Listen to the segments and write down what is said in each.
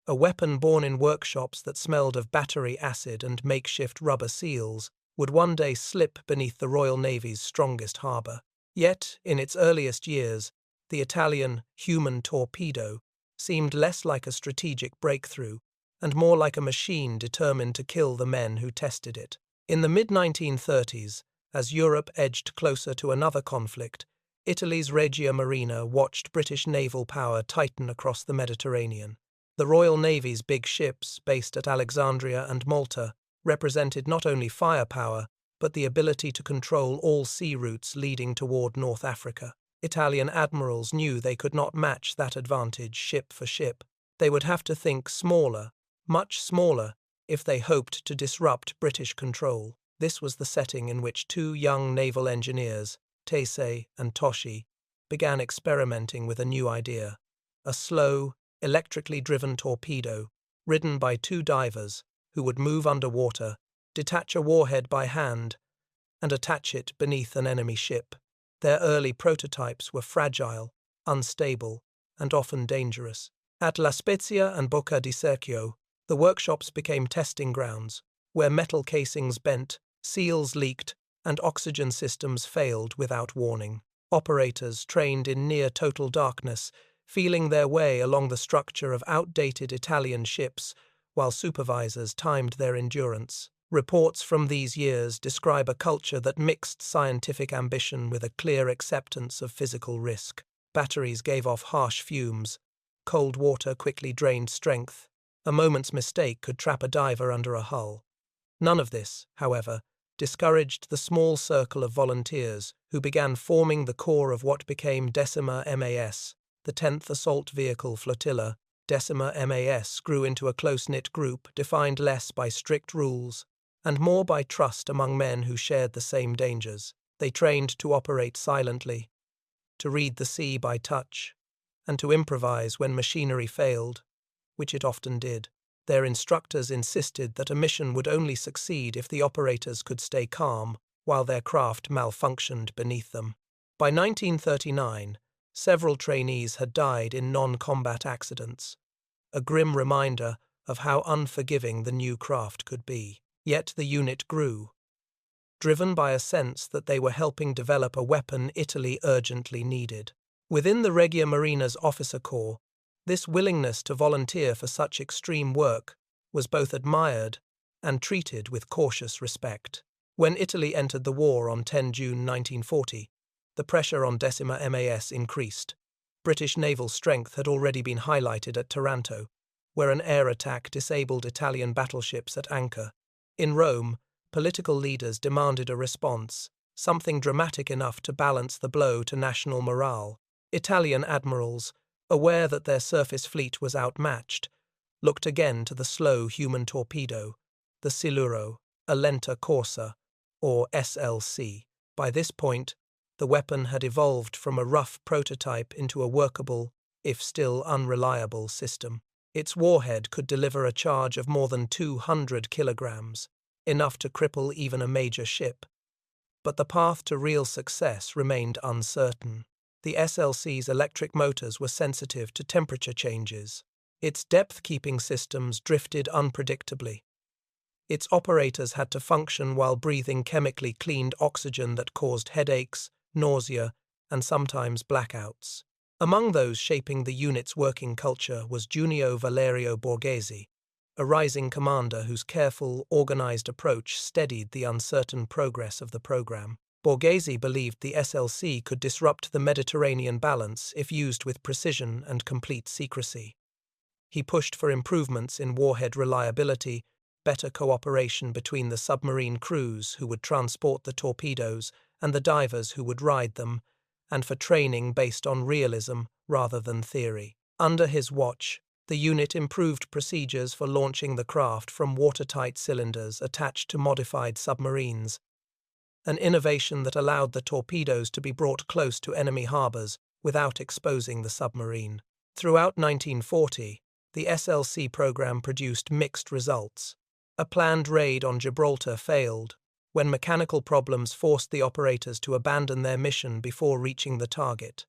A weapon born in workshops that smelled of battery acid and makeshift rubber seals would one day slip beneath the Royal Navy's strongest harbour. Yet, in its earliest years, the Italian human torpedo seemed less like a strategic breakthrough and more like a machine determined to kill the men who tested it. In the mid-1930s, as Europe edged closer to another conflict, Italy's Regia Marina watched British naval power tighten across the Mediterranean. The Royal Navy's big ships, based at Alexandria and Malta, represented not only firepower, but the ability to control all sea routes leading toward North Africa. Italian admirals knew they could not match that advantage ship for ship. They would have to think smaller, much smaller, if they hoped to disrupt British control. This was the setting in which two young naval engineers, Tese and Toshi, began experimenting with a new idea: a slow, electrically driven torpedo, ridden by two divers, who would move underwater, detach a warhead by hand, and attach it beneath an enemy ship. Their early prototypes were fragile, unstable, and often dangerous. At La Spezia and Bocca di Cerchio, the workshops became testing grounds, where metal casings bent, seals leaked, and oxygen systems failed without warning. Operators trained in near-total darkness, feeling their way along the structure of outdated Italian ships, while supervisors timed their endurance. Reports from these years describe a culture that mixed scientific ambition with a clear acceptance of physical risk. Batteries gave off harsh fumes. Cold water quickly drained strength. A moment's mistake could trap a diver under a hull. None of this, however, discouraged the small circle of volunteers who began forming the core of what became Decima MAS, the 10th Assault Vehicle Flotilla. Decima MAS grew into a close-knit group defined less by strict rules and more by trust among men who shared the same dangers. They trained to operate silently, to read the sea by touch, and to improvise when machinery failed, which it often did. Their instructors insisted that a mission would only succeed if the operators could stay calm while their craft malfunctioned beneath them. By 1939, several trainees had died in non-combat accidents, a grim reminder of how unforgiving the new craft could be. Yet the unit grew, driven by a sense that they were helping develop a weapon Italy urgently needed. Within the Regia Marina's officer corps, this willingness to volunteer for such extreme work was both admired and treated with cautious respect. When Italy entered the war on 10 June 1940, the pressure on Decima MAS increased. British naval strength had already been highlighted at Taranto, where an air attack disabled Italian battleships at anchor. In Rome, political leaders demanded a response, something dramatic enough to balance the blow to national morale. Italian admirals, aware that their surface fleet was outmatched, looked again to the slow human torpedo, the Siluro, a Lenta Corsa, or SLC. By this point, the weapon had evolved from a rough prototype into a workable, if still unreliable, system. Its warhead could deliver a charge of more than 200 kilograms, enough to cripple even a major ship. But the path to real success remained uncertain. The SLC's electric motors were sensitive to temperature changes. Its depth-keeping systems drifted unpredictably. Its operators had to function while breathing chemically cleaned oxygen that caused headaches, nausea, and sometimes blackouts. Among those shaping the unit's working culture was Junio Valerio Borghese, a rising commander whose careful, organized approach steadied the uncertain progress of the program. Borghese believed the SLC could disrupt the Mediterranean balance if used with precision and complete secrecy. He pushed for improvements in warhead reliability, better cooperation between the submarine crews who would transport the torpedoes and the divers who would ride them, and for training based on realism rather than theory. Under his watch, the unit improved procedures for launching the craft from watertight cylinders attached to modified submarines, an innovation that allowed the torpedoes to be brought close to enemy harbors without exposing the submarine. Throughout 1940, the SLC program produced mixed results. A planned raid on Gibraltar failed, when mechanical problems forced the operators to abandon their mission before reaching the target.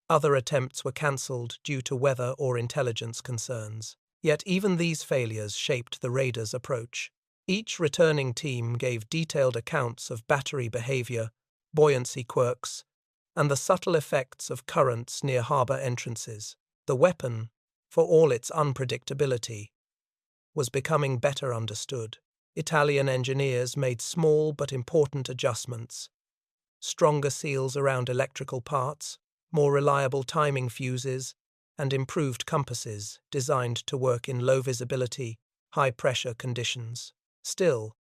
Other attempts were cancelled due to weather or intelligence concerns. Yet even these failures shaped the raiders' approach. Each returning team gave detailed accounts of battery behavior, buoyancy quirks, and the subtle effects of currents near harbor entrances. The weapon, for all its unpredictability, was becoming better understood. Italian engineers made small but important adjustments. Stronger seals around electrical parts, more reliable timing fuses, and improved compasses designed to work in low visibility, high-pressure conditions. Still,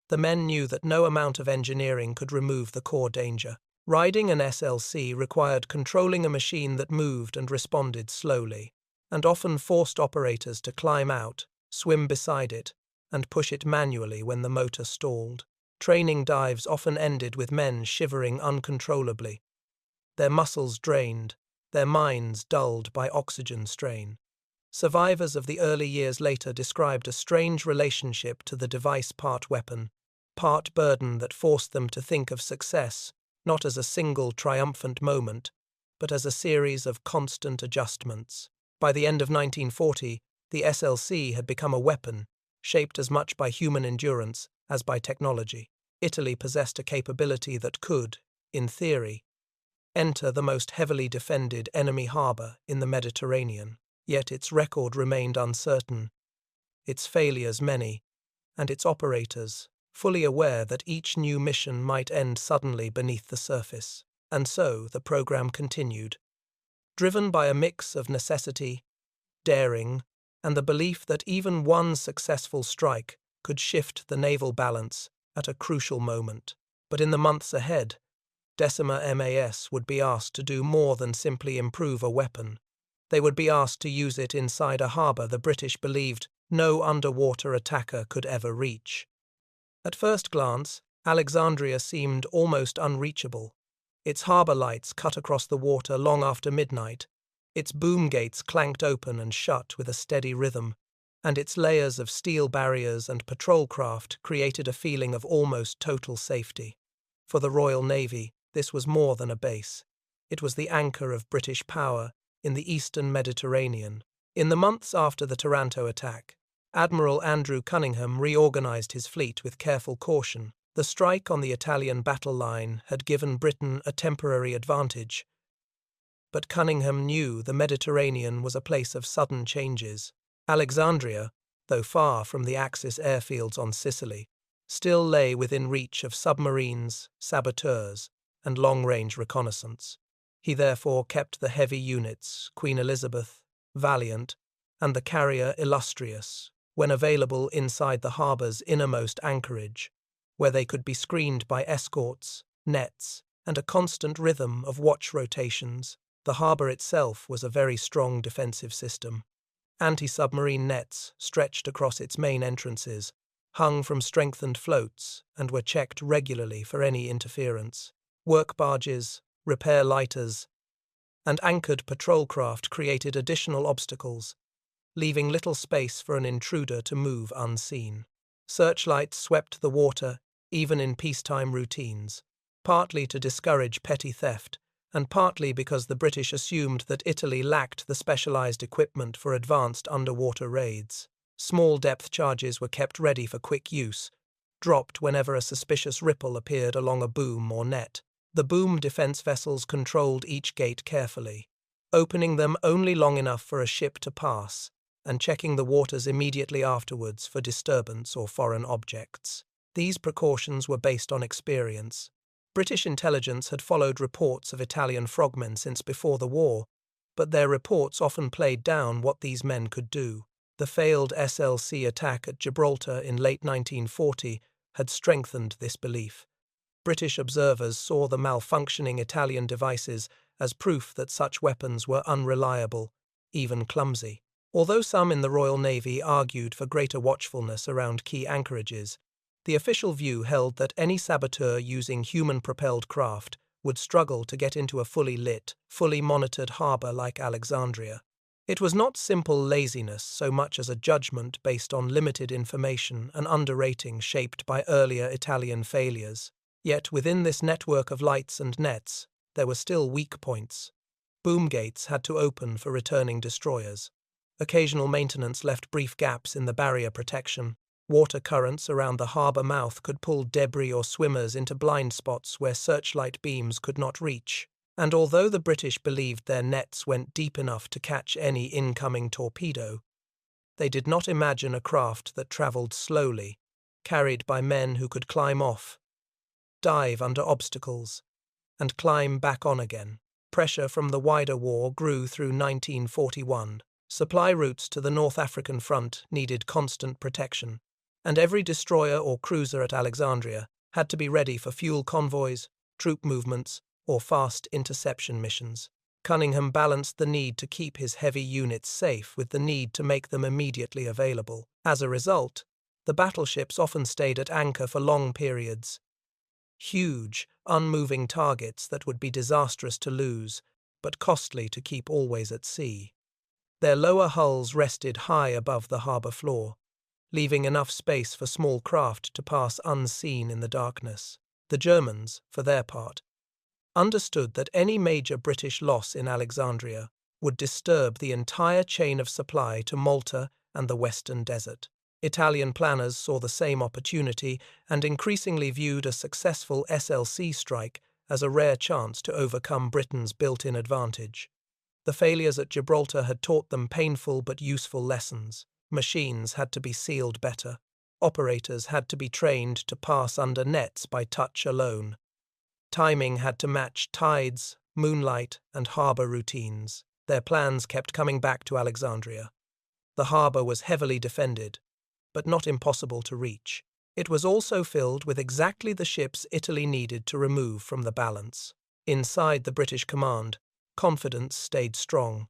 the men knew that no amount of engineering could remove the core danger. Riding an SLC required controlling a machine that moved and responded slowly, and often forced operators to climb out, swim beside it, and push it manually when the motor stalled. Training dives often ended with men shivering uncontrollably, their muscles drained, their minds dulled by oxygen strain. Survivors of the early years later described a strange relationship to the device, part weapon, part burden, that forced them to think of success not as a single triumphant moment, but as a series of constant adjustments. By the end of 1940, the SLC had become a weapon, shaped as much by human endurance as by technology. Italy possessed a capability that could, in theory, enter the most heavily defended enemy harbor in the Mediterranean. Yet its record remained uncertain, its failures many, and its operators fully aware that each new mission might end suddenly beneath the surface. And so the program continued, driven by a mix of necessity, daring, and the belief that even one successful strike could shift the naval balance at a crucial moment. But in the months ahead, Decima MAS would be asked to do more than simply improve a weapon. They would be asked to use it inside a harbor the British believed no underwater attacker could ever reach. At first glance, Alexandria seemed almost unreachable. Its harbor lights cut across the water long after midnight, its boom gates clanked open and shut with a steady rhythm, and its layers of steel barriers and patrol craft created a feeling of almost total safety. For the Royal Navy, this was more than a base. It was the anchor of British power in the eastern Mediterranean. In the months after the Taranto attack, Admiral Andrew Cunningham reorganized his fleet with careful caution. The strike on the Italian battle line had given Britain a temporary advantage, but Cunningham knew the Mediterranean was a place of sudden changes. Alexandria, though far from the Axis airfields on Sicily, still lay within reach of submarines, saboteurs, and long-range reconnaissance. He therefore kept the heavy units, Queen Elizabeth, Valiant, and the carrier Illustrious, when available inside the harbor's innermost anchorage, where they could be screened by escorts, nets, and a constant rhythm of watch rotations. The harbor itself was a very strong defensive system. Anti-submarine nets stretched across its main entrances, hung from strengthened floats, and were checked regularly for any interference. Work barges, repair lighters, and anchored patrol craft created additional obstacles, leaving little space for an intruder to move unseen. Searchlights swept the water, even in peacetime routines, partly to discourage petty theft, and partly because the British assumed that Italy lacked the specialized equipment for advanced underwater raids. Small depth charges were kept ready for quick use, dropped whenever a suspicious ripple appeared along a boom or net. The boom defense vessels controlled each gate carefully, opening them only long enough for a ship to pass, and checking the waters immediately afterwards for disturbance or foreign objects. These precautions were based on experience. British intelligence had followed reports of Italian frogmen since before the war, but their reports often played down what these men could do. The failed SLC attack at Gibraltar in late 1940 had strengthened this belief. British observers saw the malfunctioning Italian devices as proof that such weapons were unreliable, even clumsy. Although some in the Royal Navy argued for greater watchfulness around key anchorages, the official view held that any saboteur using human-propelled craft would struggle to get into a fully lit, fully monitored harbor like Alexandria. It was not simple laziness so much as a judgment based on limited information and underrating shaped by earlier Italian failures. Yet within this network of lights and nets, there were still weak points. Boom gates had to open for returning destroyers. Occasional maintenance left brief gaps in the barrier protection. Water currents around the harbour mouth could pull debris or swimmers into blind spots where searchlight beams could not reach. And although the British believed their nets went deep enough to catch any incoming torpedo, they did not imagine a craft that travelled slowly, carried by men who could climb off, dive under obstacles, and climb back on again. Pressure from the wider war grew through 1941. Supply routes to the North African front needed constant protection, and every destroyer or cruiser at Alexandria had to be ready for fuel convoys, troop movements, or fast interception missions. Cunningham balanced the need to keep his heavy units safe with the need to make them immediately available. As a result, the battleships often stayed at anchor for long periods. Huge, unmoving targets that would be disastrous to lose, but costly to keep always at sea. Their lower hulls rested high above the harbour floor, leaving enough space for small craft to pass unseen in the darkness. The Germans, for their part, understood that any major British loss in Alexandria would disturb the entire chain of supply to Malta and the Western Desert. Italian planners saw the same opportunity and increasingly viewed a successful SLC strike as a rare chance to overcome Britain's built-in advantage. The failures at Gibraltar had taught them painful but useful lessons. Machines had to be sealed better. Operators had to be trained to pass under nets by touch alone. Timing had to match tides, moonlight, and harbour routines. Their plans kept coming back to Alexandria. The harbour was heavily defended, but not impossible to reach. It was also filled with exactly the ships Italy needed to remove from the balance. Inside the British command, confidence stayed strong.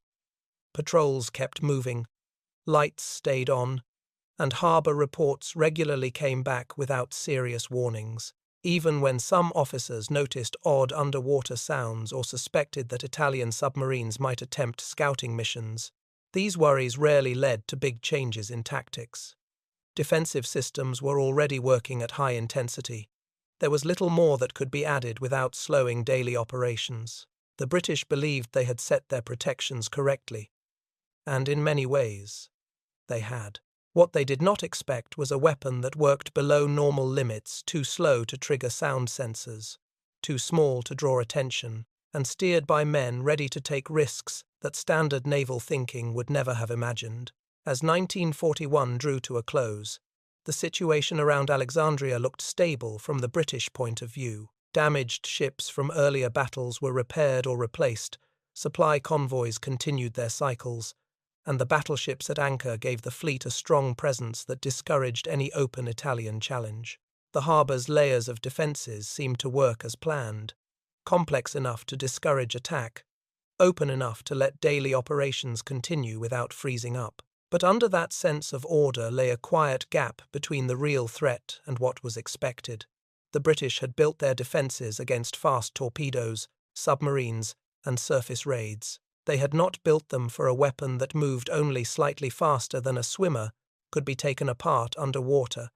Patrols kept moving, lights stayed on, and harbour reports regularly came back without serious warnings. Even when some officers noticed odd underwater sounds or suspected that Italian submarines might attempt scouting missions, these worries rarely led to big changes in tactics. Defensive systems were already working at high intensity. There was little more that could be added without slowing daily operations. The British believed they had set their protections correctly, and in many ways, they had. What they did not expect was a weapon that worked below normal limits, too slow to trigger sound sensors, too small to draw attention, and steered by men ready to take risks that standard naval thinking would never have imagined. As 1941 drew to a close, the situation around Alexandria looked stable from the British point of view. Damaged ships from earlier battles were repaired or replaced, supply convoys continued their cycles, and the battleships at anchor gave the fleet a strong presence that discouraged any open Italian challenge. The harbour's layers of defences seemed to work as planned, complex enough to discourage attack, open enough to let daily operations continue without freezing up. But under that sense of order lay a quiet gap between the real threat and what was expected. The British had built their defences against fast torpedoes, submarines, and surface raids. They had not built them for a weapon that moved only slightly faster than a swimmer, could be taken apart underwater,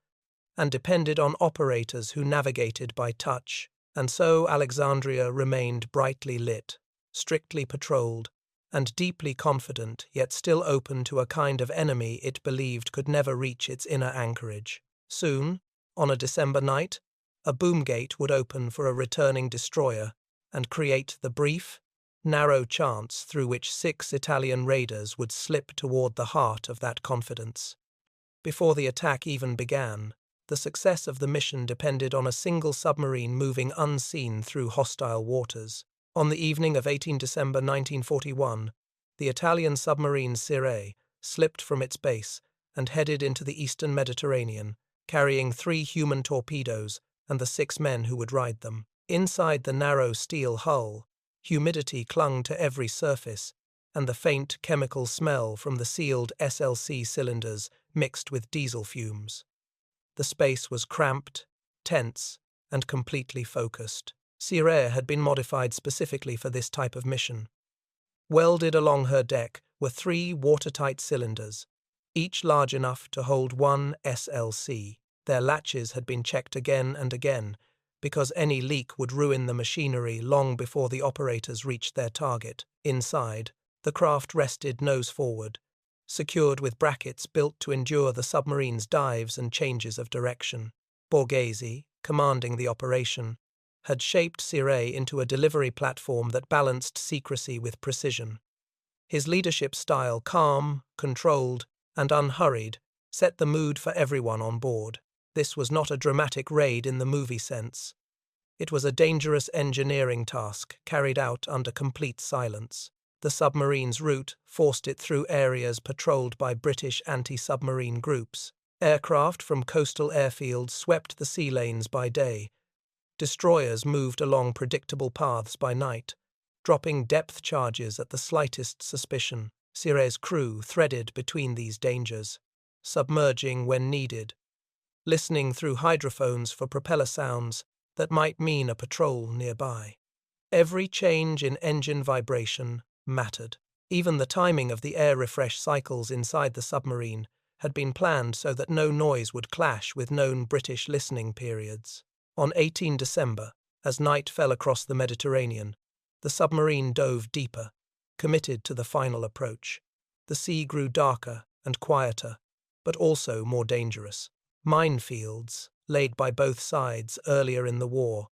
and depended on operators who navigated by touch. And so Alexandria remained brightly lit, strictly patrolled, and deeply confident, yet still open to a kind of enemy it believed could never reach its inner anchorage. Soon, on a December night, a boom gate would open for a returning destroyer and create the brief, narrow chance through which 6 Italian raiders would slip toward the heart of that confidence. Before the attack even began, the success of the mission depended on a single submarine moving unseen through hostile waters. On the evening of 18 December 1941, the Italian submarine Sciré slipped from its base and headed into the eastern Mediterranean, carrying 3 human torpedoes and the 6 men who would ride them. Inside the narrow steel hull, humidity clung to every surface, and the faint chemical smell from the sealed SLC cylinders mixed with diesel fumes. The space was cramped, tense, and completely focused. Sciré had been modified specifically for this type of mission. Welded along her deck were 3 watertight cylinders, each large enough to hold 1 SLC. Their latches had been checked again and again, because any leak would ruin the machinery long before the operators reached their target. Inside, the craft rested nose forward, secured with brackets built to endure the submarine's dives and changes of direction. Borghese, commanding the operation, had shaped Sciré into a delivery platform that balanced secrecy with precision. His leadership style, calm, controlled, and unhurried, set the mood for everyone on board. This was not a dramatic raid in the movie sense. It was a dangerous engineering task carried out under complete silence. The submarine's route forced it through areas patrolled by British anti-submarine groups. Aircraft from coastal airfields swept the sea lanes by day. Destroyers moved along predictable paths by night, dropping depth charges at the slightest suspicion. Sciré's crew threaded between these dangers, submerging when needed, listening through hydrophones for propeller sounds that might mean a patrol nearby. Every change in engine vibration mattered. Even the timing of the air refresh cycles inside the submarine had been planned so that no noise would clash with known British listening periods. On 18 December, as night fell across the Mediterranean, the submarine dove deeper, committed to the final approach. The sea grew darker and quieter, but also more dangerous. Minefields, laid by both sides earlier in the war,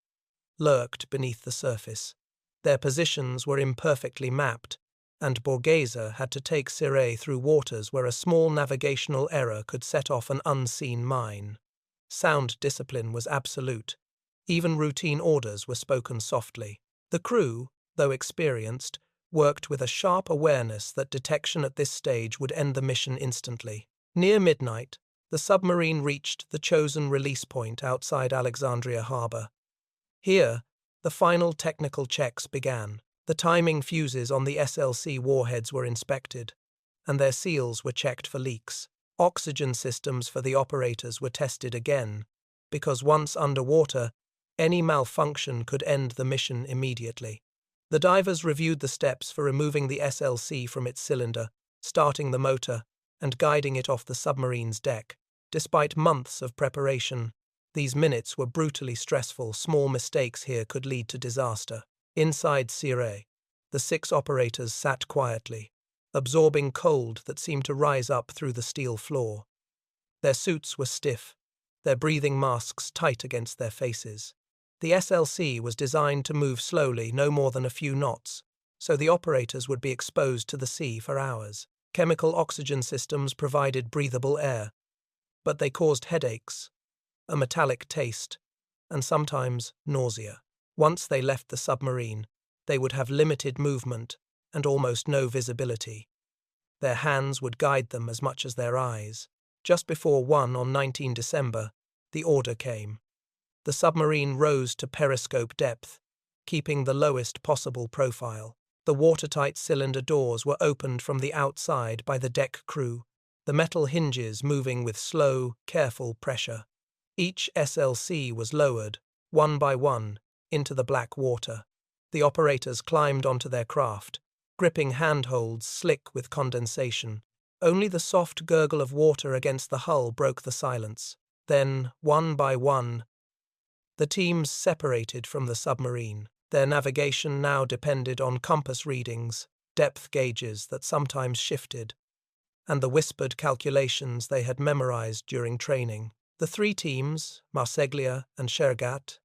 lurked beneath the surface. Their positions were imperfectly mapped, and Borghese had to take Sciré through waters where a small navigational error could set off an unseen mine. Sound discipline was absolute. Even routine orders were spoken softly. The crew, though experienced, worked with a sharp awareness that detection at this stage would end the mission instantly. Near midnight, the submarine reached the chosen release point outside Alexandria harbor. Here, the final technical checks began. The timing fuses on the SLC warheads were inspected, and their seals were checked for leaks. Oxygen systems for the operators were tested again, because once underwater, any malfunction could end the mission immediately. The divers reviewed the steps for removing the SLC from its cylinder, starting the motor, and guiding it off the submarine's deck. Despite months of preparation, these minutes were brutally stressful. Small mistakes here could lead to disaster. Inside Sciré, the 6 operators sat quietly, absorbing cold that seemed to rise up through the steel floor. Their suits were stiff, their breathing masks tight against their faces. The SLC was designed to move slowly, no more than a few knots, so the operators would be exposed to the sea for hours. Chemical oxygen systems provided breathable air, but they caused headaches, a metallic taste, and sometimes nausea. Once they left the submarine, they would have limited movement and almost no visibility. Their hands would guide them as much as their eyes. Just before 1 on 19 December, the order came. The submarine rose to periscope depth, keeping the lowest possible profile. The watertight cylinder doors were opened from the outside by the deck crew, the metal hinges moving with slow, careful pressure. Each SLC was lowered, one by one, into the black water. The operators climbed onto their craft, gripping handholds slick with condensation. Only the soft gurgle of water against the hull broke the silence. Then, one by one, the teams separated from the submarine. Their navigation now depended on compass readings, depth gauges that sometimes shifted, and the whispered calculations they had memorized during training. The 3 teams, Marseglia and Scergat,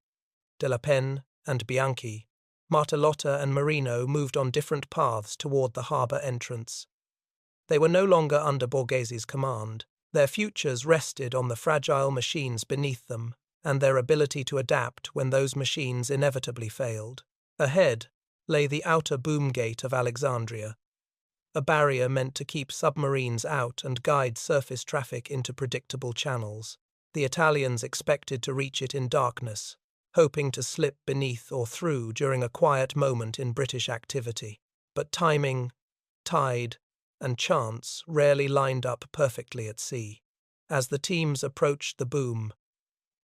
de la Penne and Bianchi, Martellotta and Marino, moved on different paths toward the harbour entrance. They were no longer under Borghese's command. Their futures rested on the fragile machines beneath them and their ability to adapt when those machines inevitably failed. Ahead lay the outer boom gate of Alexandria, a barrier meant to keep submarines out and guide surface traffic into predictable channels. The Italians expected to reach it in darkness, hoping to slip beneath or through during a quiet moment in British activity. But timing, tide, and chance rarely lined up perfectly at sea. As the teams approached the boom,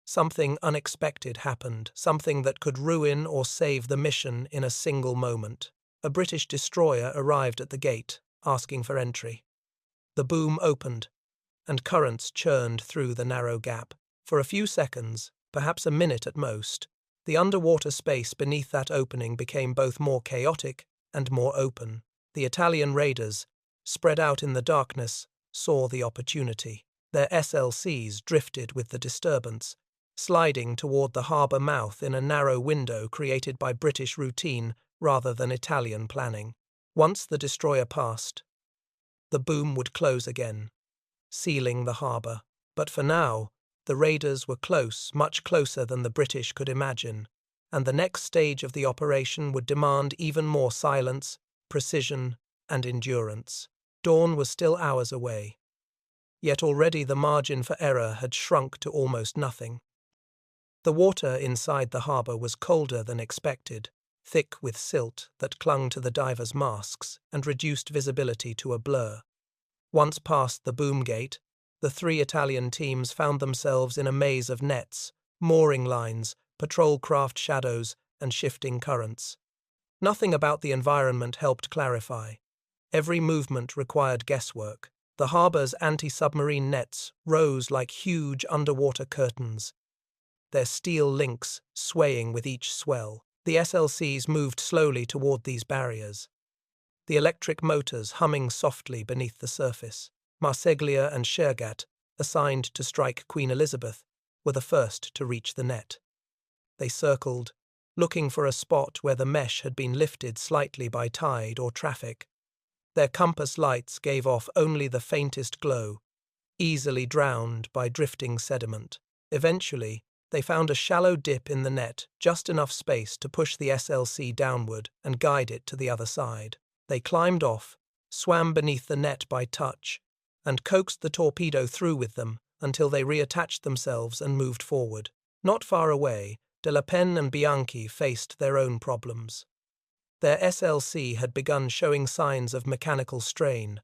something unexpected happened, something that could ruin or save the mission in a single moment. A British destroyer arrived at the gate, asking for entry. The boom opened, and currents churned through the narrow gap. For a few seconds, perhaps a minute at most, the underwater space beneath that opening became both more chaotic and more open. The Italian raiders, spread out in the darkness, saw the opportunity. Their SLCs drifted with the disturbance, sliding toward the harbour mouth in a narrow window created by British routine rather than Italian planning. Once the destroyer passed, the boom would close again, sealing the harbour. But for now, the raiders were close, much closer than the British could imagine, and the next stage of the operation would demand even more silence, precision, and endurance. Dawn was still hours away, yet already the margin for error had shrunk to almost nothing. The water inside the harbour was colder than expected, thick with silt that clung to the divers' masks and reduced visibility to a blur. Once past the boom gate, the three Italian teams found themselves in a maze of nets, mooring lines, patrol craft shadows, and shifting currents. Nothing about the environment helped clarify. Every movement required guesswork. The harbour's anti-submarine nets rose like huge underwater curtains, their steel links swaying with each swell. The SLCs moved slowly toward these barriers, the electric motors humming softly beneath the surface. Marsiglia and Sciré, assigned to strike Queen Elizabeth, were the first to reach the net. They circled, looking for a spot where the mesh had been lifted slightly by tide or traffic. Their compass lights gave off only the faintest glow, easily drowned by drifting sediment. Eventually, they found a shallow dip in the net, just enough space to push the SLC downward and guide it to the other side. They climbed off, swam beneath the net by touch, and coaxed the torpedo through with them until they reattached themselves and moved forward. Not far away, Penne and Bianchi faced their own problems. Their SLC had begun showing signs of mechanical strain.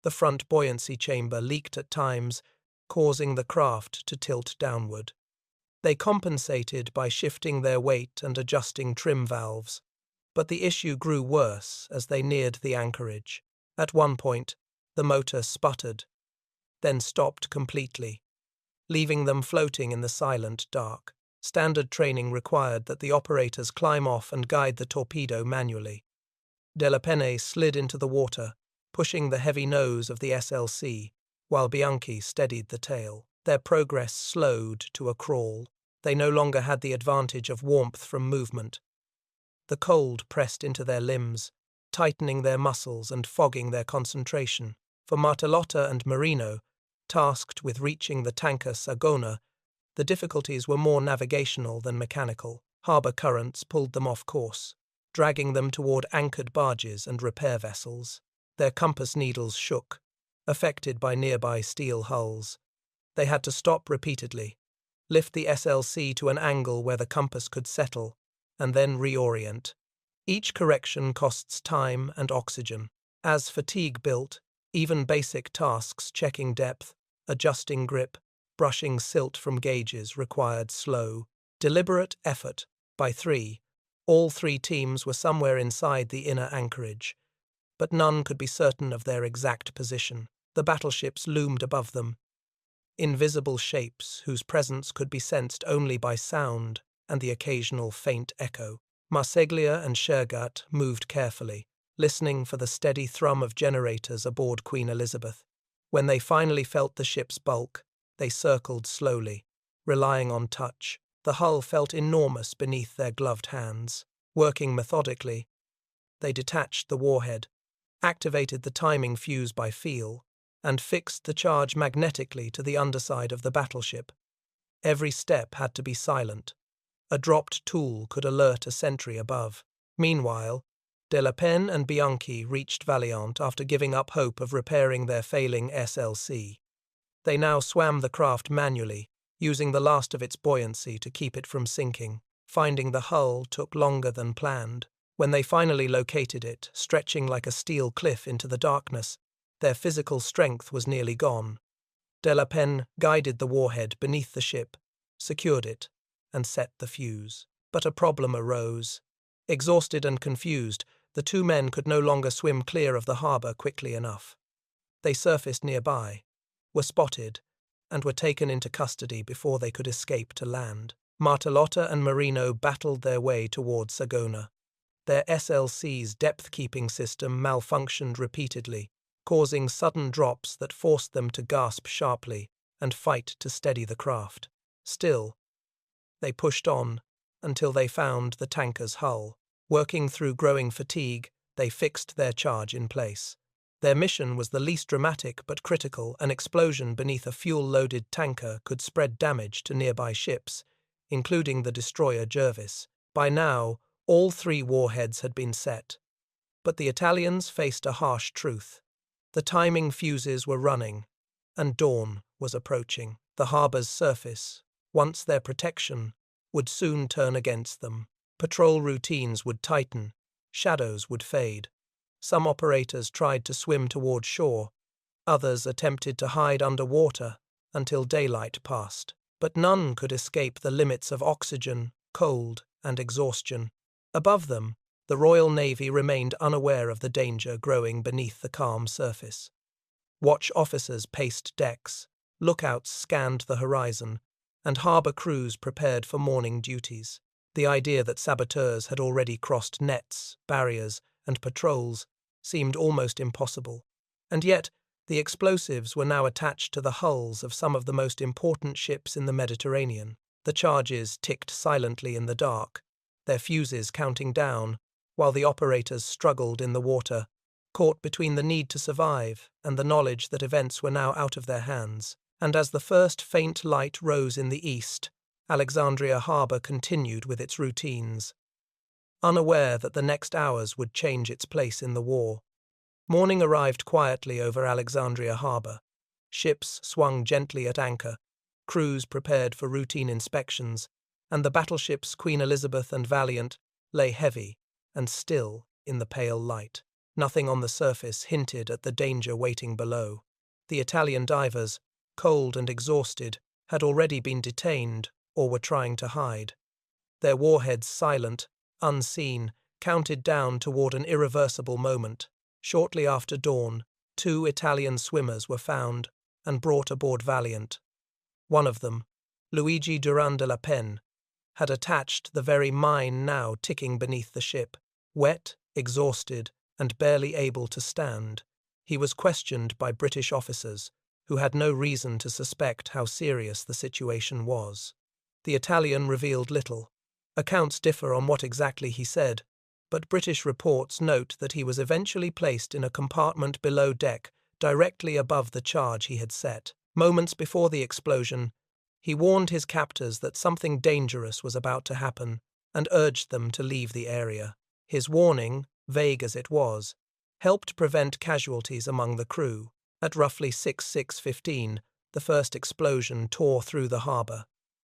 The front buoyancy chamber leaked at times, causing the craft to tilt downward. They compensated by shifting their weight and adjusting trim valves, but the issue grew worse as they neared the anchorage. At one point, the motor sputtered, then stopped completely, leaving them floating in the silent dark. Standard training required that the operators climb off and guide the torpedo manually. Penne slid into the water, pushing the heavy nose of the SLC, while Bianchi steadied the tail. Their progress slowed to a crawl. They no longer had the advantage of warmth from movement. The cold pressed into their limbs, tightening their muscles and fogging their concentration. For Martellotta and Marino, tasked with reaching the tanker Sagona, the difficulties were more navigational than mechanical. Harbour currents pulled them off course, dragging them toward anchored barges and repair vessels. Their compass needles shook, affected by nearby steel hulls. They had to stop repeatedly, lift the SLC to an angle where the compass could settle, and then reorient. Each correction costs time and oxygen. As fatigue built, even basic tasks checking depth, adjusting grip, brushing silt from gauges required slow, deliberate effort. By all three teams were somewhere inside the inner anchorage, but none could be certain of their exact position. The battleships loomed above them, invisible shapes whose presence could be sensed only by sound and the occasional faint echo. Marsiglia and Sciré moved carefully, listening for the steady thrum of generators aboard Queen Elizabeth. When they finally felt the ship's bulk, they circled slowly, relying on touch. The hull felt enormous beneath their gloved hands. Working methodically, they detached the warhead, activated the timing fuse by feel, and fixed the charge magnetically to the underside of the battleship. Every step had to be silent. A dropped tool could alert a sentry above. Meanwhile, Penne and Bianchi reached Valiant after giving up hope of repairing their failing SLC. They now swam the craft manually, using the last of its buoyancy to keep it from sinking. Finding the hull took longer than planned. When they finally located it, stretching like a steel cliff into the darkness, their physical strength was nearly gone. Penne guided the warhead beneath the ship, secured it, and set the fuse. But a problem arose. Exhausted and confused, the two men could no longer swim clear of the harbour quickly enough. They surfaced nearby, were spotted, and were taken into custody before they could escape to land. Martellotta and Marino battled their way toward Sagona. Their SLC's depth-keeping system malfunctioned repeatedly, causing sudden drops that forced them to gasp sharply and fight to steady the craft. Still, they pushed on until they found the tanker's hull. Working through growing fatigue, they fixed their charge in place. Their mission was the least dramatic but critical. An explosion beneath a fuel-loaded tanker could spread damage to nearby ships, including the destroyer Jervis. By now, all 3 warheads had been set. But the Italians faced a harsh truth. The timing fuses were running, and dawn was approaching. The harbor's surface, once their protection, would soon turn against them. Patrol routines would tighten, shadows would fade. Some operators tried to swim toward shore, others attempted to hide underwater until daylight passed. But none could escape the limits of oxygen, cold, and exhaustion. Above them, the Royal Navy remained unaware of the danger growing beneath the calm surface. Watch officers paced decks, lookouts scanned the horizon, and harbour crews prepared for morning duties. The idea that saboteurs had already crossed nets, barriers, and patrols seemed almost impossible. And yet, the explosives were now attached to the hulls of some of the most important ships in the Mediterranean. The charges ticked silently in the dark, their fuses counting down, while the operators struggled in the water, caught between the need to survive and the knowledge that events were now out of their hands. And as the first faint light rose in the east, Alexandria harbour continued with its routines, unaware that the next hours would change its place in the war. Morning arrived quietly over Alexandria harbour. Ships swung gently at anchor, crews prepared for routine inspections, and the battleships Queen Elizabeth and Valiant lay heavy and still in the pale light. Nothing on the surface hinted at the danger waiting below. The Italian divers, cold and exhausted, had already been detained or were trying to hide. Their warheads silent, unseen, counted down toward an irreversible moment. Shortly after dawn, 2 Italian swimmers were found and brought aboard Valiant. One of them, Luigi Durand de la Penne, had attached the very mine now ticking beneath the ship. Wet, exhausted, and barely able to stand, he was questioned by British officers, who had no reason to suspect how serious the situation was. The Italian revealed little. Accounts differ on what exactly he said, but British reports note that he was eventually placed in a compartment below deck, directly above the charge he had set. Moments before the explosion, he warned his captors that something dangerous was about to happen and urged them to leave the area. His warning, vague as it was, helped prevent casualties among the crew. At roughly 6:15, the first explosion tore through the harbour.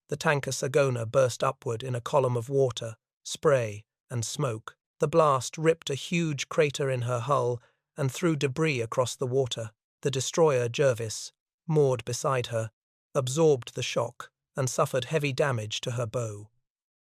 The tanker Sagona burst upward in a column of water, spray, and smoke. The blast ripped a huge crater in her hull and threw debris across the water. The destroyer Jervis, moored beside her, absorbed the shock and suffered heavy damage to her bow.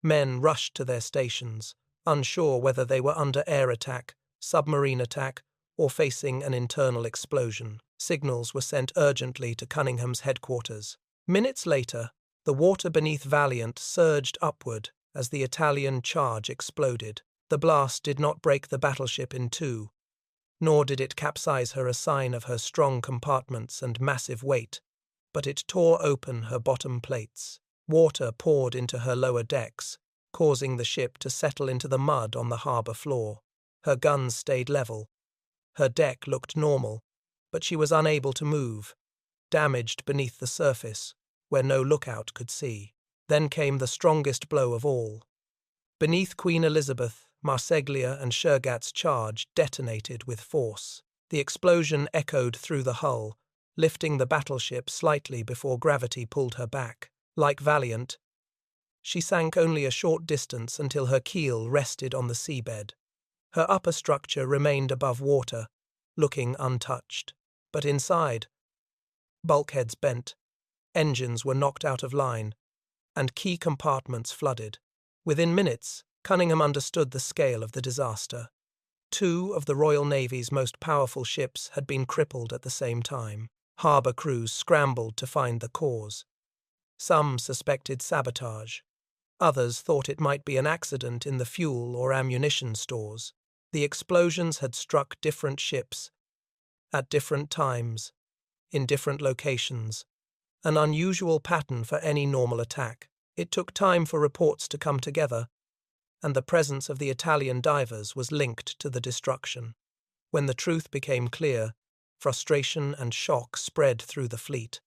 Men rushed to their stations, unsure whether they were under air attack, submarine attack, or facing an internal explosion. Signals were sent urgently to Cunningham's headquarters. Minutes later, the water beneath Valiant surged upward as the Italian charge exploded. The blast did not break the battleship in two, nor did it capsize her, a sign of her strong compartments and massive weight, but it tore open her bottom plates. Water poured into her lower decks, causing the ship to settle into the mud on the harbour floor. Her guns stayed level. Her deck looked normal, but she was unable to move, damaged beneath the surface, where no lookout could see. Then came the strongest blow of all. Beneath Queen Elizabeth, Marseglia and Shergat's charge detonated with force. The explosion echoed through the hull, lifting the battleship slightly before gravity pulled her back. Like Valiant, she sank only a short distance until her keel rested on the seabed. Her upper structure remained above water, looking untouched. But inside, bulkheads bent, engines were knocked out of line, and key compartments flooded. Within minutes, Cunningham understood the scale of the disaster. 2 of the Royal Navy's most powerful ships had been crippled at the same time. Harbour crews scrambled to find the cause. Some suspected sabotage. Others thought it might be an accident in the fuel or ammunition stores. The explosions had struck different ships, at different times, in different locations, an unusual pattern for any normal attack. It took time for reports to come together, and the presence of the Italian divers was linked to the destruction. When the truth became clear, frustration and shock spread through the fleet.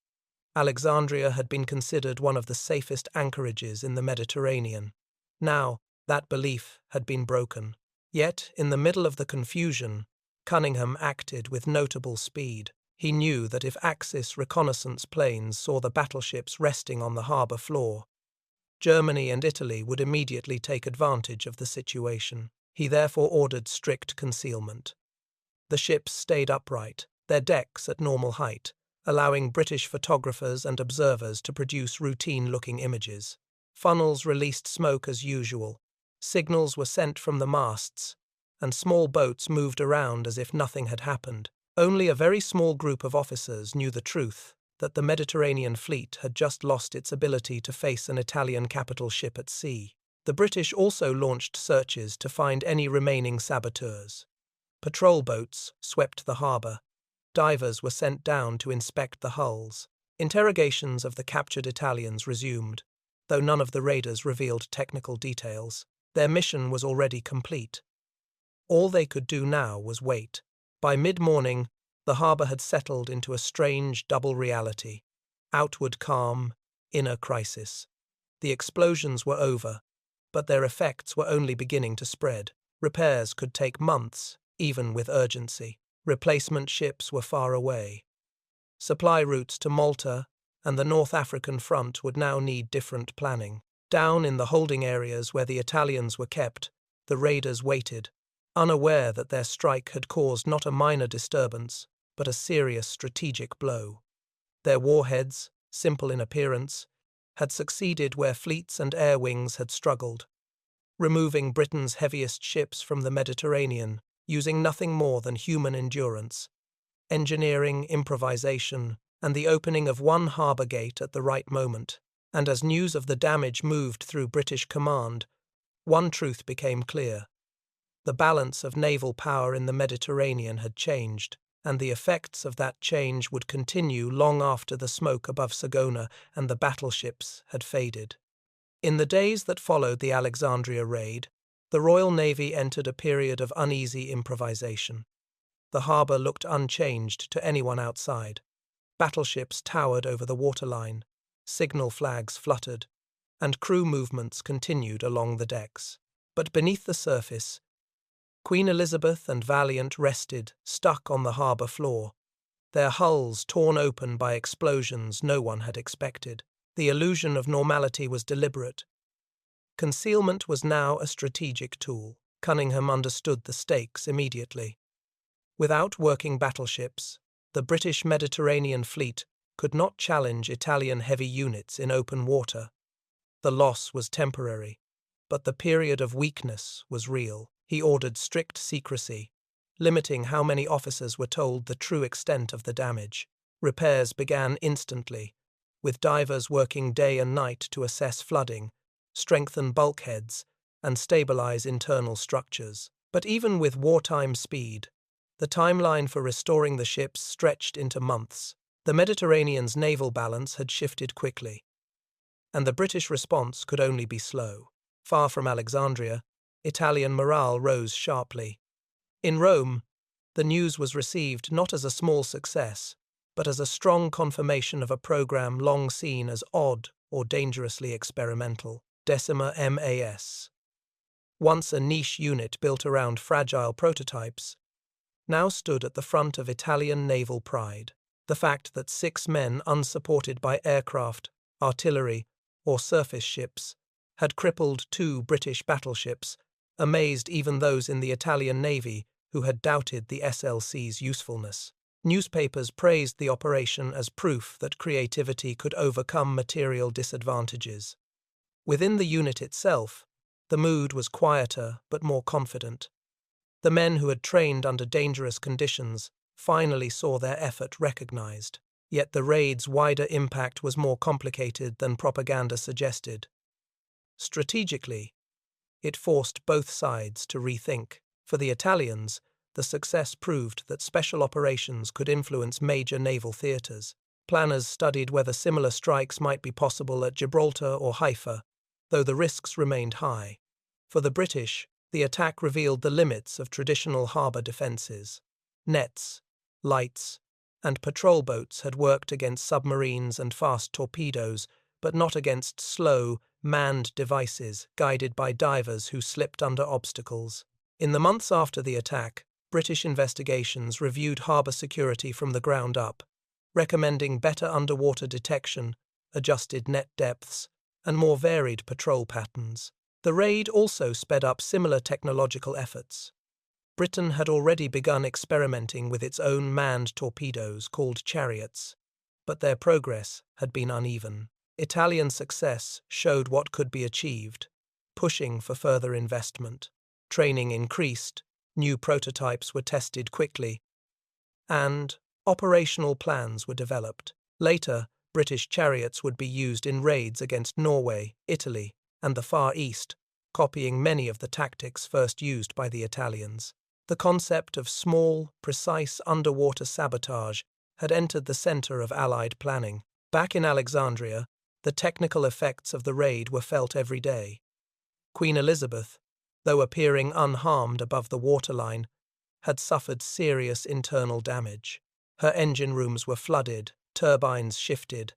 Alexandria had been considered one of the safest anchorages in the Mediterranean. Now, that belief had been broken. Yet, in the middle of the confusion, Cunningham acted with notable speed. He knew that if Axis reconnaissance planes saw the battleships resting on the harbour floor, Germany and Italy would immediately take advantage of the situation. He therefore ordered strict concealment. The ships stayed upright, their decks at normal height, allowing British photographers and observers to produce routine-looking images. Funnels released smoke as usual, signals were sent from the masts, and small boats moved around as if nothing had happened. Only a very small group of officers knew the truth, that the Mediterranean fleet had just lost its ability to face an Italian capital ship at sea. The British also launched searches to find any remaining saboteurs. Patrol boats swept the harbour. Divers were sent down to inspect the hulls. Interrogations of the captured Italians resumed, though none of the raiders revealed technical details. Their mission was already complete. All they could do now was wait. By mid-morning, the harbour had settled into a strange double reality. Outward calm, inner crisis. The explosions were over, but their effects were only beginning to spread. Repairs could take months, even with urgency. Replacement ships were far away. Supply routes to Malta and the North African front would now need different planning. Down in the holding areas where the Italians were kept, the raiders waited, unaware that their strike had caused not a minor disturbance, but a serious strategic blow. Their warheads, simple in appearance, had succeeded where fleets and air wings had struggled, removing Britain's heaviest ships from the Mediterranean, using nothing more than human endurance, engineering, improvisation, and the opening of one harbour gate at the right moment. And as news of the damage moved through British command, one truth became clear. The balance of naval power in the Mediterranean had changed, and the effects of that change would continue long after the smoke above Sagona and the battleships had faded. In the days that followed the Alexandria raid, the Royal Navy entered a period of uneasy improvisation. The harbour looked unchanged to anyone outside. Battleships towered over the waterline, signal flags fluttered, and crew movements continued along the decks. But beneath the surface, Queen Elizabeth and Valiant rested, stuck on the harbour floor, their hulls torn open by explosions no one had expected. The illusion of normality was deliberate. Concealment was now a strategic tool. Cunningham understood the stakes immediately. Without working battleships, the British Mediterranean fleet could not challenge Italian heavy units in open water. The loss was temporary, but the period of weakness was real. He ordered strict secrecy, limiting how many officers were told the true extent of the damage. Repairs began instantly, with divers working day and night to assess flooding, strengthen bulkheads, and stabilize internal structures. But even with wartime speed, the timeline for restoring the ships stretched into months. The Mediterranean's naval balance had shifted quickly, and the British response could only be slow. Far from Alexandria, Italian morale rose sharply. In Rome, the news was received not as a small success, but as a strong confirmation of a program long seen as odd or dangerously experimental. Decima MAS, once a niche unit built around fragile prototypes, now stood at the front of Italian naval pride. The fact that 6 men unsupported by aircraft, artillery, or surface ships had crippled 2 British battleships amazed even those in the Italian Navy who had doubted the SLC's usefulness. Newspapers praised the operation as proof that creativity could overcome material disadvantages. Within the unit itself, the mood was quieter but more confident. The men who had trained under dangerous conditions finally saw their effort recognized. Yet the raid's wider impact was more complicated than propaganda suggested. Strategically, it forced both sides to rethink. For the Italians, the success proved that special operations could influence major naval theaters. Planners studied whether similar strikes might be possible at Gibraltar or Haifa, though the risks remained high. For the British, the attack revealed the limits of traditional harbour defences. Nets, lights, and patrol boats had worked against submarines and fast torpedoes, but not against slow, manned devices guided by divers who slipped under obstacles. In the months after the attack, British investigations reviewed harbour security from the ground up, recommending better underwater detection, adjusted net depths, and more varied patrol patterns. The raid also sped up similar technological efforts. Britain had already begun experimenting with its own manned torpedoes called chariots, but their progress had been uneven. Italian success showed what could be achieved, pushing for further investment. Training increased, new prototypes were tested quickly, and operational plans were developed. Later, British chariots would be used in raids against Norway, Italy, and the Far East, copying many of the tactics first used by the Italians. The concept of small, precise underwater sabotage had entered the center of Allied planning. Back in Alexandria, the technical effects of the raid were felt every day. Queen Elizabeth, though appearing unharmed above the waterline, had suffered serious internal damage. Her engine rooms were flooded, turbines shifted,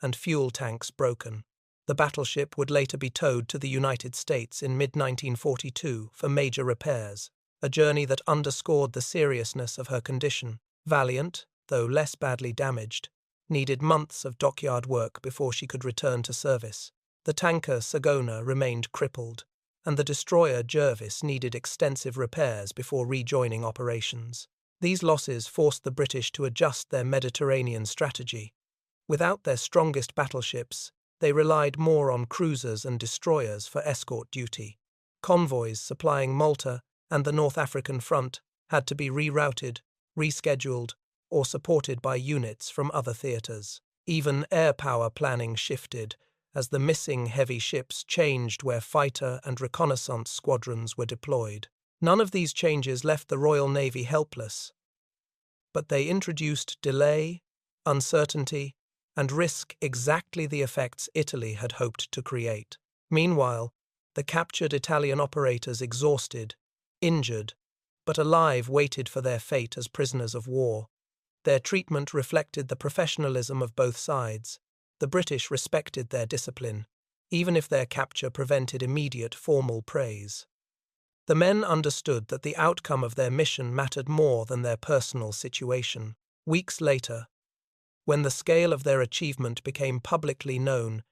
and fuel tanks broken. The battleship would later be towed to the United States in mid-1942 for major repairs, a journey that underscored the seriousness of her condition. Valiant, though less badly damaged, needed months of dockyard work before she could return to service. The tanker Sagona remained crippled, and the destroyer Jervis needed extensive repairs before rejoining operations. These losses forced the British to adjust their Mediterranean strategy. Without their strongest battleships, they relied more on cruisers and destroyers for escort duty. Convoys supplying Malta and the North African front had to be rerouted, rescheduled, or supported by units from other theatres. Even air power planning shifted, as the missing heavy ships changed where fighter and reconnaissance squadrons were deployed. None of these changes left the Royal Navy helpless, but they introduced delay, uncertainty, and risk exactly the effects Italy had hoped to create. Meanwhile, the captured Italian operators, exhausted, injured, but alive, waited for their fate as prisoners of war. Their treatment reflected the professionalism of both sides. The British respected their discipline, even if their capture prevented immediate formal praise. The men understood that the outcome of their mission mattered more than their personal situation. Weeks later, when the scale of their achievement became publicly known,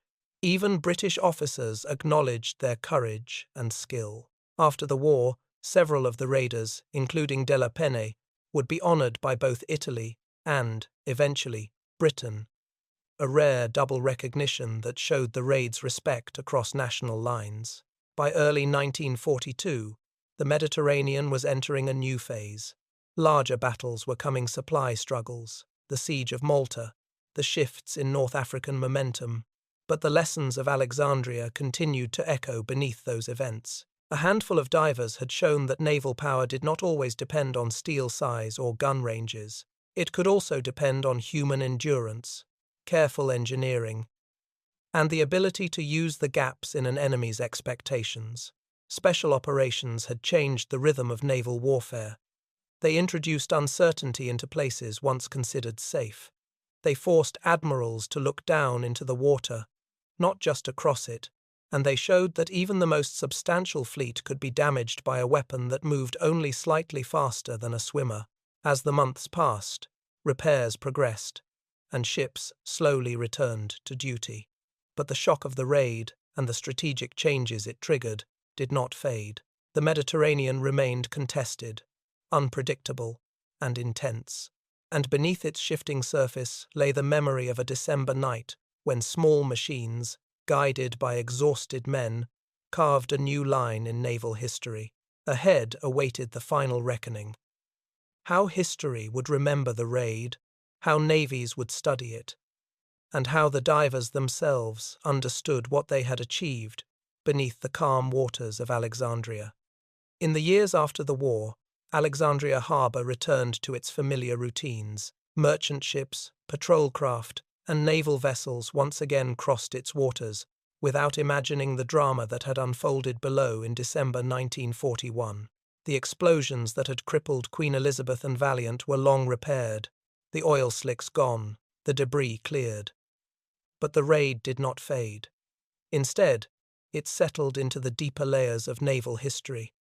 even British officers acknowledged their courage and skill. After the war, several of the raiders, including Della Penne, would be honoured by both Italy and, eventually, Britain, a rare double recognition that showed the raid's respect across national lines. By early 1942, the Mediterranean was entering a new phase. Larger battles were coming: supply struggles, the siege of Malta, the shifts in North African momentum. But the lessons of Alexandria continued to echo beneath those events. A handful of divers had shown that naval power did not always depend on steel size or gun ranges. It could also depend on human endurance, careful engineering, and the ability to use the gaps in an enemy's expectations. Special operations had changed the rhythm of naval warfare. They introduced uncertainty into places once considered safe. They forced admirals to look down into the water, not just across it, and they showed that even the most substantial fleet could be damaged by a weapon that moved only slightly faster than a swimmer. As the months passed, repairs progressed, and ships slowly returned to duty. But the shock of the raid and the strategic changes it triggered did not fade. The Mediterranean remained contested, unpredictable, and intense. And beneath its shifting surface lay the memory of a December night when small machines, guided by exhausted men, carved a new line in naval history. Ahead awaited the final reckoning. How history would remember the raid, how navies would study it, and how the divers themselves understood what they had achieved beneath the calm waters of Alexandria. In the years after the war, Alexandria harbour returned to its familiar routines. Merchant ships, patrol craft, and naval vessels once again crossed its waters, without imagining the drama that had unfolded below in December 1941. The explosions that had crippled Queen Elizabeth and Valiant were long repaired, the oil slicks gone, the debris cleared. But the raid did not fade. Instead, it settled into the deeper layers of naval history,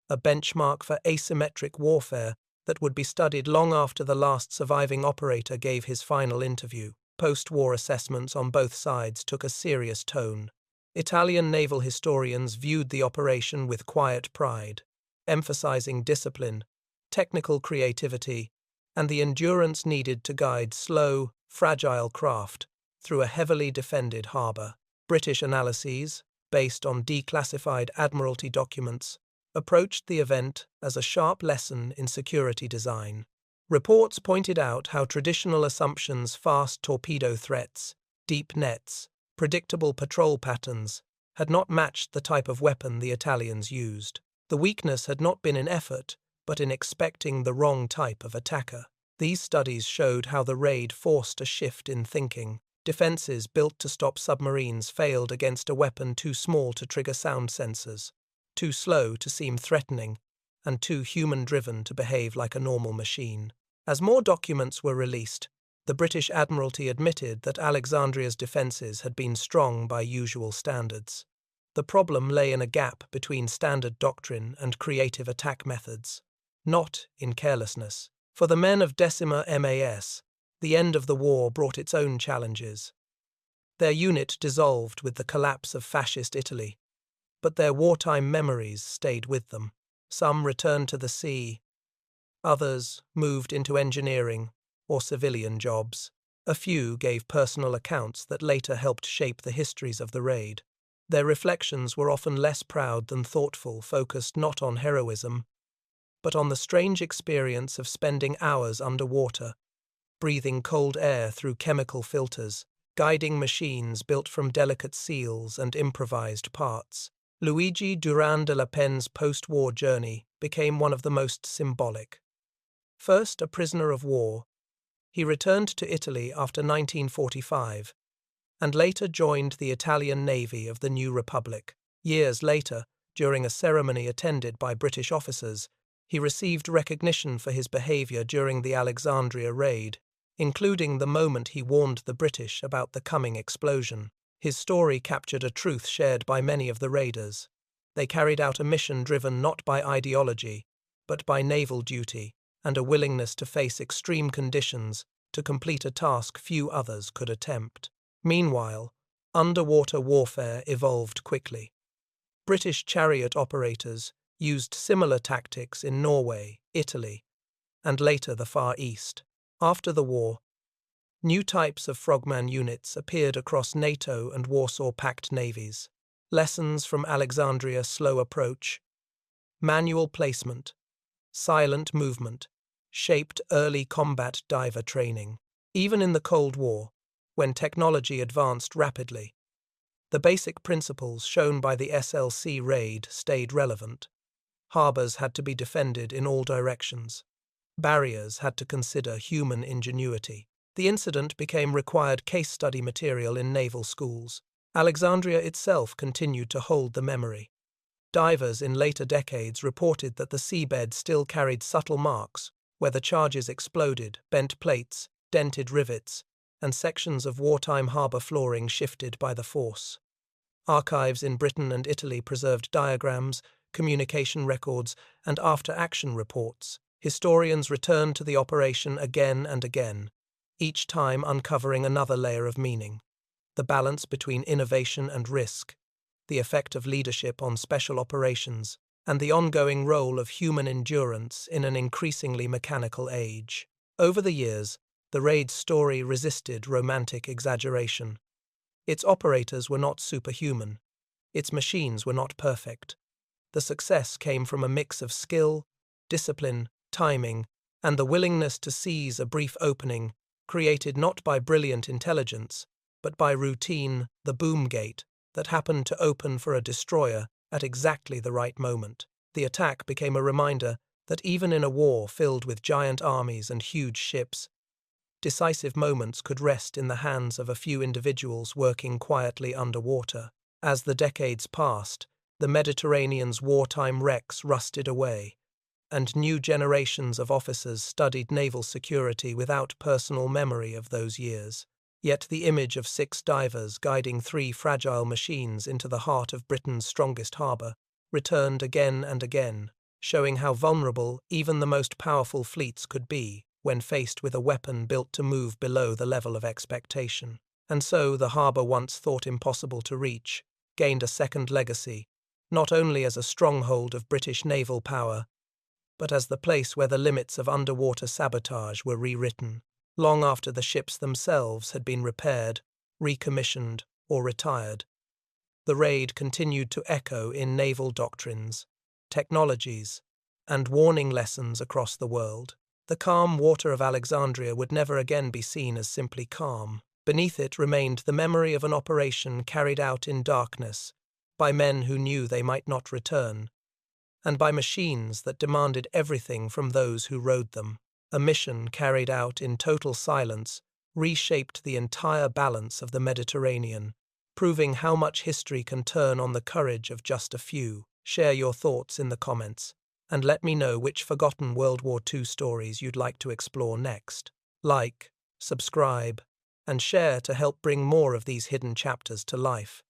a benchmark for asymmetric warfare that would be studied long after the last surviving operator gave his final interview. Post-war assessments on both sides took a serious tone. Italian naval historians viewed the operation with quiet pride, emphasizing discipline, technical creativity, and the endurance needed to guide slow, fragile craft through a heavily defended harbour. British analyses, based on declassified Admiralty documents, approached the event as a sharp lesson in security design. Reports pointed out how traditional assumptions, fast torpedo threats, deep nets, predictable patrol patterns, had not matched the type of weapon the Italians used. The weakness had not been in effort, but in expecting the wrong type of attacker. These studies showed how the raid forced a shift in thinking. Defenses built to stop submarines failed against a weapon too small to trigger sound sensors, too slow to seem threatening, and too human-driven to behave like a normal machine. As more documents were released, the British Admiralty admitted that Alexandria's defences had been strong by usual standards. The problem lay in a gap between standard doctrine and creative attack methods, not in carelessness. For the men of Decima MAS, the end of the war brought its own challenges. Their unit dissolved with the collapse of fascist Italy, but their wartime memories stayed with them. Some returned to the sea, others moved into engineering or civilian jobs. A few gave personal accounts that later helped shape the histories of the raid. Their reflections were often less proud than thoughtful, focused not on heroism, but on the strange experience of spending hours underwater, breathing cold air through chemical filters, guiding machines built from delicate seals and improvised parts. Luigi Durand de la Penne's post-war journey became one of the most symbolic. First a prisoner of war, he returned to Italy after 1945, and later joined the Italian Navy of the new Republic. Years later, during a ceremony attended by British officers, he received recognition for his behaviour during the Alexandria raid, including the moment he warned the British about the coming explosion. His story captured a truth shared by many of the raiders. They carried out a mission driven not by ideology, but by naval duty and a willingness to face extreme conditions to complete a task few others could attempt. Meanwhile, underwater warfare evolved quickly. British chariot operators used similar tactics in Norway, Italy, and later the Far East. After the war, new types of Frogmen units appeared across NATO and Warsaw Pact navies. Lessons from Alexandria: slow approach, manual placement, silent movement, shaped early combat diver training. Even in the Cold War, when technology advanced rapidly, the basic principles shown by the SLC raid stayed relevant. Harbours had to be defended in all directions. Barriers had to consider human ingenuity. The incident became required case study material in naval schools. Alexandria itself continued to hold the memory. Divers in later decades reported that the seabed still carried subtle marks where the charges exploded, bent plates, dented rivets, and sections of wartime harbour flooring shifted by the force. Archives in Britain and Italy preserved diagrams, communication records, and after-action reports. Historians returned to the operation again and again, each time uncovering another layer of meaning. The balance between innovation and risk, the effect of leadership on special operations, and the ongoing role of human endurance in an increasingly mechanical age. Over the years, the raid's story resisted romantic exaggeration. Its operators were not superhuman. Its machines were not perfect. The success came from a mix of skill, discipline, timing, and the willingness to seize a brief opening created not by brilliant intelligence, but by routine, the boom gate, that happened to open for a destroyer at exactly the right moment. The attack became a reminder that even in a war filled with giant armies and huge ships, decisive moments could rest in the hands of a few individuals working quietly underwater. As the decades passed, the Mediterranean's wartime wrecks rusted away, and new generations of officers studied naval security without personal memory of those years. Yet the image of 6 divers guiding 3 fragile machines into the heart of Britain's strongest harbour returned again and again, showing how vulnerable even the most powerful fleets could be when faced with a weapon built to move below the level of expectation. And so the harbour once thought impossible to reach gained a second legacy, not only as a stronghold of British naval power, but as the place where the limits of underwater sabotage were rewritten, long after the ships themselves had been repaired, recommissioned, or retired. The raid continued to echo in naval doctrines, technologies, and warning lessons across the world. The calm water of Alexandria would never again be seen as simply calm. Beneath it remained the memory of an operation carried out in darkness, by men who knew they might not return, and by machines that demanded everything from those who rode them. A mission carried out in total silence reshaped the entire balance of the Mediterranean, proving how much history can turn on the courage of just a few. Share your thoughts in the comments, and let me know which forgotten World War II stories you'd like to explore next. Like, subscribe, and share to help bring more of these hidden chapters to life.